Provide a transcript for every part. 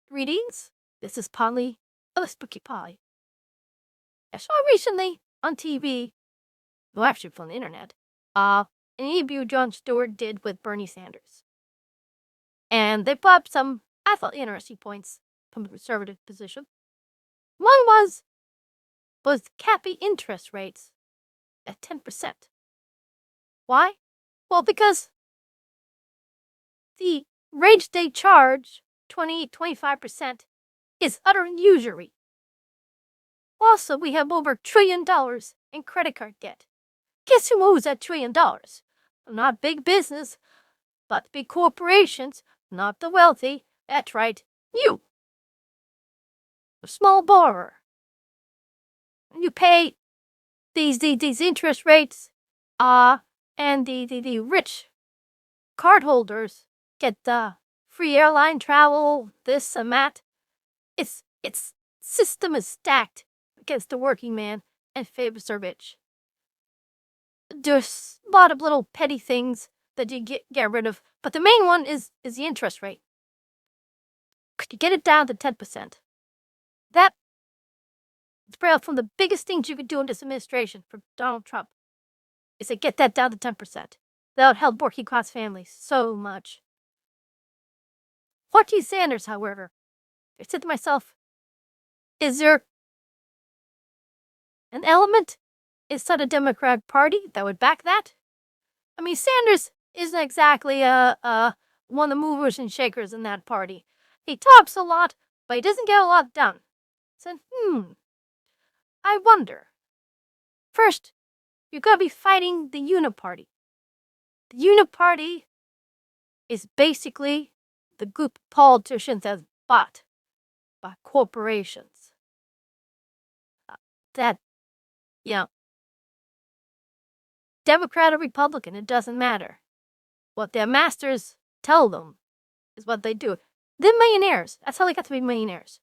Greetings. This is Polly of the Spooky Pie. I saw recently on TV, well, actually from the internet, an interview Jon Stewart did with Bernie Sanders. And they brought up some, I thought, interesting points from the conservative position. One was capping interest rates at 10%. Why? Well, because the rates they charge, 25%, is utter usury. Also, we have over $1 trillion in credit card debt. Guess who owes that $1 trillion? Not big business, but big corporations, not the wealthy. That's right, you. A small borrower. You pay these interest rates, and the rich cardholders get free airline travel, this and that. Its system is stacked against the working man and favors the rich. There's a lot of little petty things that you get rid of, but the main one is the interest rate. Could you get it down to 10%? That's probably from the biggest things you could do in this administration for Donald Trump, is to get that down to 10%. That would help working class families so much. What Sanders, however, I said to myself, is there an element inside the Democratic Party that would back that? I mean, Sanders isn't exactly one of the movers and shakers in that party. He talks a lot, but he doesn't get a lot done. So, I wonder. First, you're going to be fighting the Uniparty. The Uniparty is basically the group of politicians that's bought by corporations. Democrat or Republican, it doesn't matter. What their masters tell them is what they do. They're millionaires. That's how they got to be millionaires.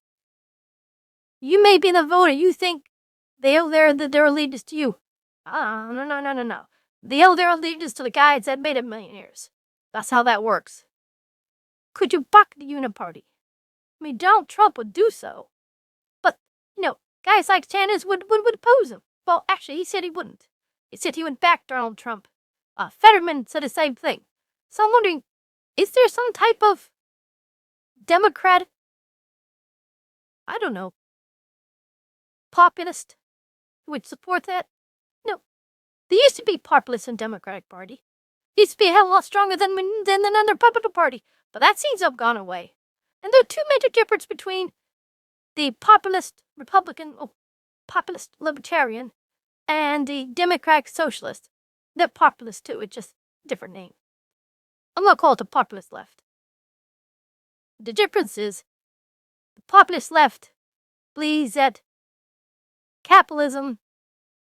You may be the voter. You think they owe their allegiance to you. No. They owe their allegiance to the guys that made them millionaires. That's how that works. Could you buck the Uniparty? I mean, Donald Trump would do so. But, guys like Sanders would oppose him. Well, actually, he said he wouldn't. He said he would back Donald Trump. Fetterman said the same thing. So I'm wondering, is there some type of Democrat, I don't know, populist who would support that? No. There used to be populists in the Democratic Party. It used to be a hell of a lot stronger than the Republican Party. But that seems to have gone away. And there are two major differences between the populist Republican, populist Libertarian, and the Democratic Socialist. They're populist too, it's just a different name. I'm going to call it the populist left. The difference is, the populist left believes that capitalism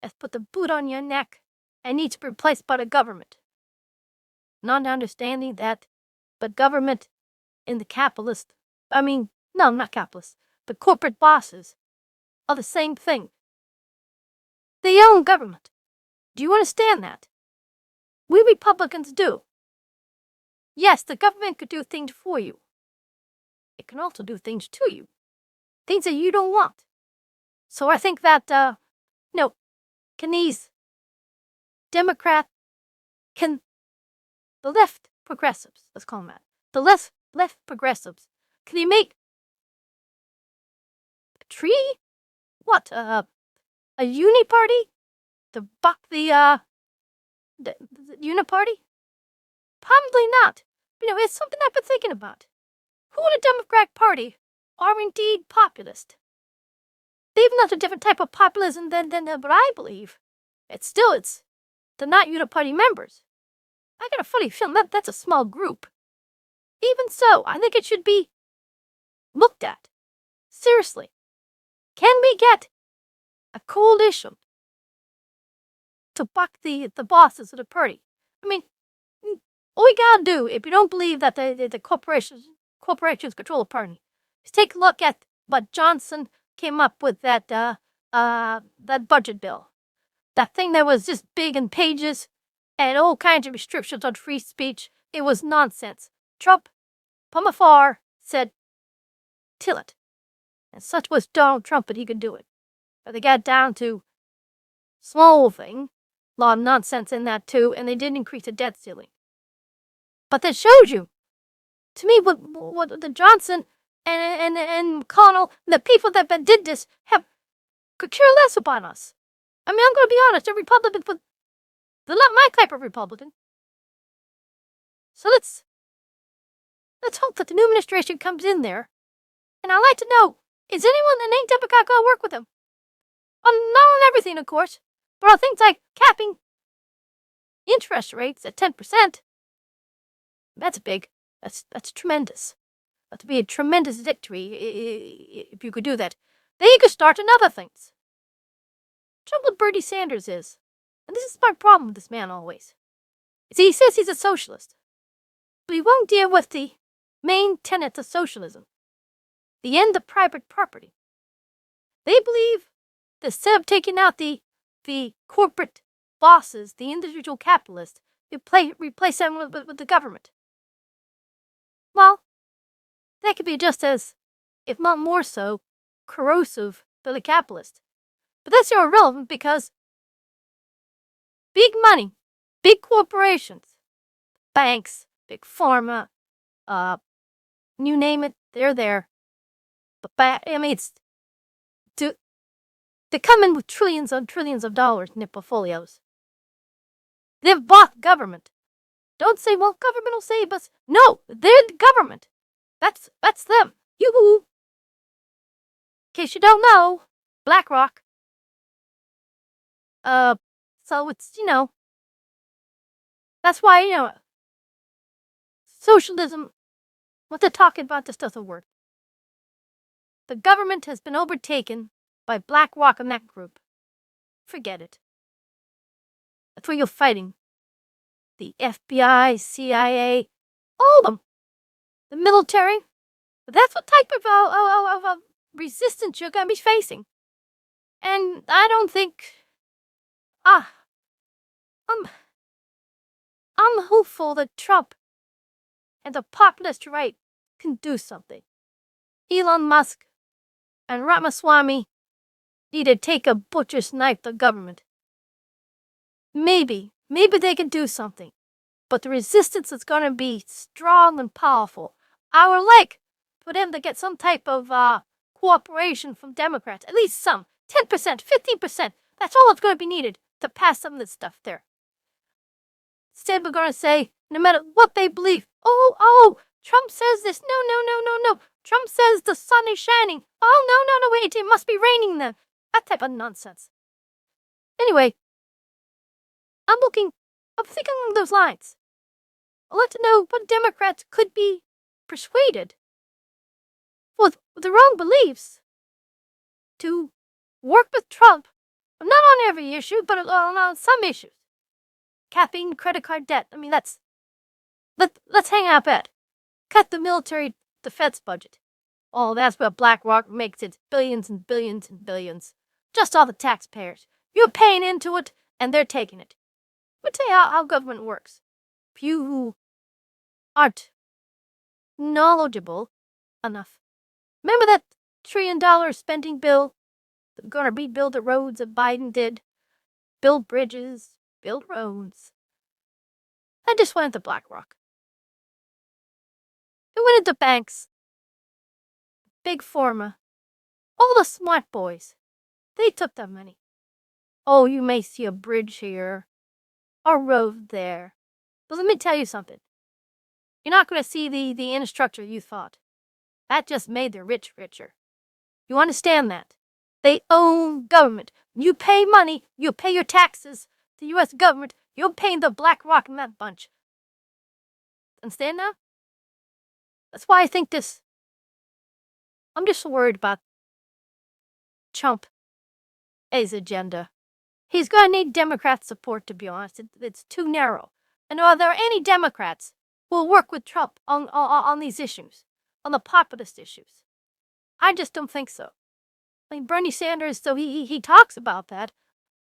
has put the boot on your neck and needs to be replaced by the government. Not understanding that, but government and the capitalist, not capitalist, but corporate bosses are the same thing. They own government. Do you understand that? We Republicans do. Yes, the government could do things for you. It can also do things to you. Things that you don't want. So I think that, can these Democrat, the left progressives, let's call them that, the left progressives, can they make a tree? What, a uniparty to buck the uniparty? Probably not. It's something I've been thinking about. Who in the Democratic Party are indeed populist? They've not a different type of populism than what I believe. They're not uniparty members. I got a funny feeling that's a small group. Even so, I think it should be looked at. Seriously. Can we get a coalition to buck the bosses of the party? All we gotta do, if you don't believe that the corporations control the party, is take a look at what Johnson came up with that budget bill. That thing that was just big in pages and all kinds of restrictions on free speech. It was nonsense. Trump, from afar, said, till it. And such was Donald Trump that he could do it. But they got down to small thing, a lot of nonsense in that too, and they didn't increase the debt ceiling. But that shows you, to me, what the Johnson and McConnell, the people that did this, could care less about us. I mean, I'm going to be honest, a Republican, they're not my type of Republican. So let's hope that the new administration comes in there. And I'd like to know, is anyone that ain't Democrat going to work with them? Not on everything, of course, but on things like capping interest rates at 10%. That's big. That's tremendous. That'd be a tremendous victory if you could do that. Then you could start on other things. Trouble with Bernie Sanders is, and this is my problem with this man always, is he says he's a socialist, but he won't deal with the main tenets of socialism, the end of private property. They believe that instead of taking out the corporate bosses, the individual capitalists, you replace them with the government. Well, that could be just as, if not more so, corrosive to the capitalist. But that's irrelevant because big money, big corporations, banks, big pharma, you name it, they're there. But I mean, they come in with trillions and trillions of dollars in their portfolios. They've bought government. Don't say, well, government will save us. No, they're the government. That's them. Yoo-hoo. In case you don't know, BlackRock. So it's, that's why, socialism, what they're talking about just doesn't work. The government has been overtaken by BlackRock and that group. Forget it. That's what you're fighting. The FBI, CIA, all of them. The military. That's what type of resistance you're going to be facing. And I don't think... I'm hopeful that Trump and the populist right can do something. Elon Musk and Ramaswamy need to take a butcher's knife to government. Maybe they can do something. But the resistance is going to be strong and powerful. I would like for them to get some type of cooperation from Democrats. At least some. 10%, 15%. That's all that's going to be needed to pass some of this stuff there. Instead, we're going to say, no matter what they believe, oh, Trump says this. No. Trump says the sun is shining. Oh, no, wait, it must be raining then. That type of nonsense. Anyway, I'm thinking along those lines. I'd like to know what Democrats could be persuaded with their own beliefs to work with Trump, not on every issue, but on some issues. Capping credit card debt. I mean, let's hang out that. Cut the military defense budget. Oh, that's where BlackRock makes its billions and billions and billions. Just all the taxpayers. You're paying into it, and they're taking it. Let me tell you how government works. If you aren't knowledgeable enough. Remember that $1 trillion spending bill? They're going to rebuild the roads that Biden did. Build bridges, build roads. I just went to BlackRock. It went into banks. Big pharma. All the smart boys. They took that money. Oh, you may see a bridge here. A road there. But let me tell you something. You're not going to see the infrastructure you thought. That just made the rich richer. You understand that? They own government. You pay money, you pay your taxes to the U.S. government, you're paying the BlackRock and that bunch. Understand now? That's why I think this... I'm just worried about Trump, his agenda. He's going to need Democrat support, to be honest. It's too narrow. And are there any Democrats who will work with Trump on these issues, on the populist issues? I just don't think so. I mean, Bernie Sanders, so he talks about that.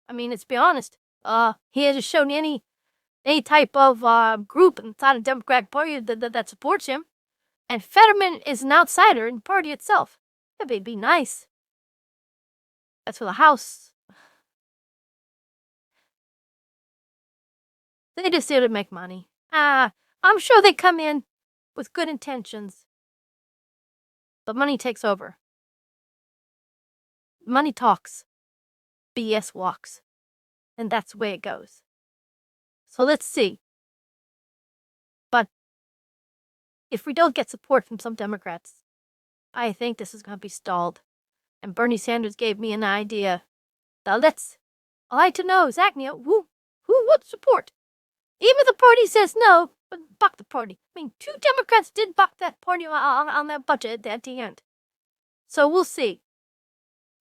I mean, let's be honest. He hasn't shown any type of group inside the Democratic Party that supports him. And Fetterman is an outsider in the party itself. It'd be nice. That's for the House. They just here to make money. I'm sure they come in with good intentions. But money takes over. Money talks. BS walks. And that's the way it goes. So let's see. But if we don't get support from some Democrats, I think this is going to be stalled. And Bernie Sanders gave me an idea. Now I'd like to know, Zachnia, who would support? Even if the party says no, but buck the party. I mean, 2 Democrats did buck that party on that budget at the end. So we'll see.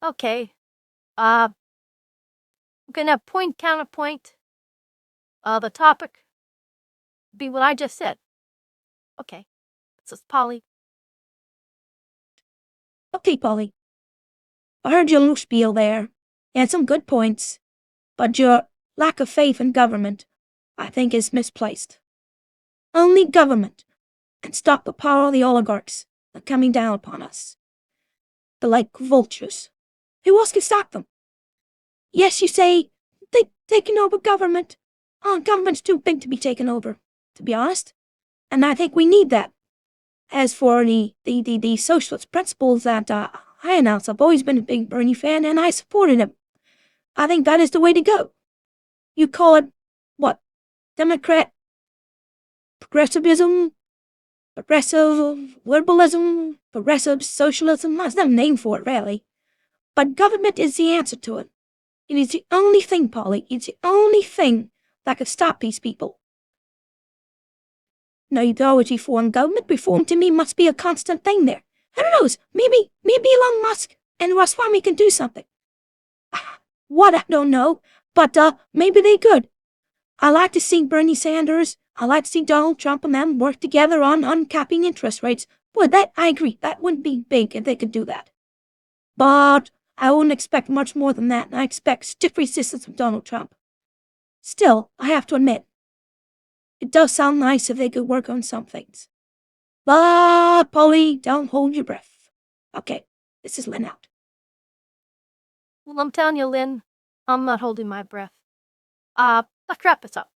Okay. I'm going to have point, counterpoint. The topic be what I just said. Okay. This is Polly. Okay, Polly. I heard your little spiel there. You had some good points, but your lack of faith in government, I think, is misplaced. Only government can stop the power of the oligarchs that are coming down upon us. They're like vultures. Who else can stop them? Yes, you say, they've taken over government. Oh, government's too big to be taken over, to be honest. And I think we need that. As for the socialist principles that I announced, I've always been a big Bernie fan, and I supported him. I think that is the way to go. You call it, what, Democrat progressivism, progressive liberalism, progressive socialism? There's no name for it, really. But government is the answer to it. It is the only thing, Polly. It's the only thing that could stop these people. No ideology reform. Government reform to me must be a constant thing there. Who knows? Maybe Elon Musk and Ramaswamy can do something. What, I don't know. But maybe they could. I like to see Bernie Sanders. I like to see Donald Trump and them work together on uncapping interest rates. Boy, that I agree. That wouldn't be big if they could do that. But I wouldn't expect much more than that. I expect stiff resistance from Donald Trump. Still, I have to admit, it does sound nice if they could work on some things. But, Polly, don't hold your breath. Okay, this is Lynn out. Well, I'm telling you, Lynn, I'm not holding my breath. Let's wrap this up.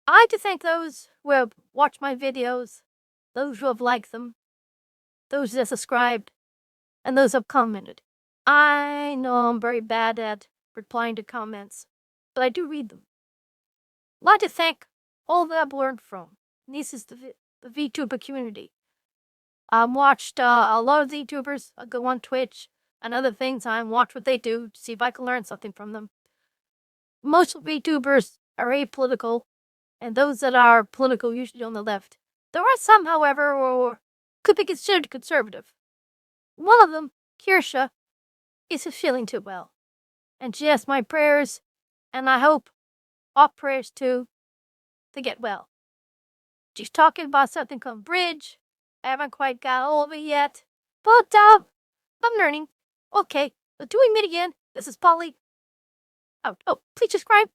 I'd like to thank those who have watched my videos, those who have liked them, those that have subscribed, and those who have commented. I know I'm very bad at replying to comments, but I do read them. I'd like to thank all that I've learned from. And this is the VTuber community. I've watched a lot of VTubers. I go on Twitch and other things. I watch what they do to see if I can learn something from them. Most VTubers are apolitical, and those that are political usually on the left. There are some, however, who could be considered conservative. One of them, Kirsha, isn't feeling too well. And she has my prayers, and I hope all prayers too, to get well. She's talking about something called bridge. I haven't quite got over it yet, but I'm learning. Okay, until we meet again, this is Polly. Oh, please subscribe.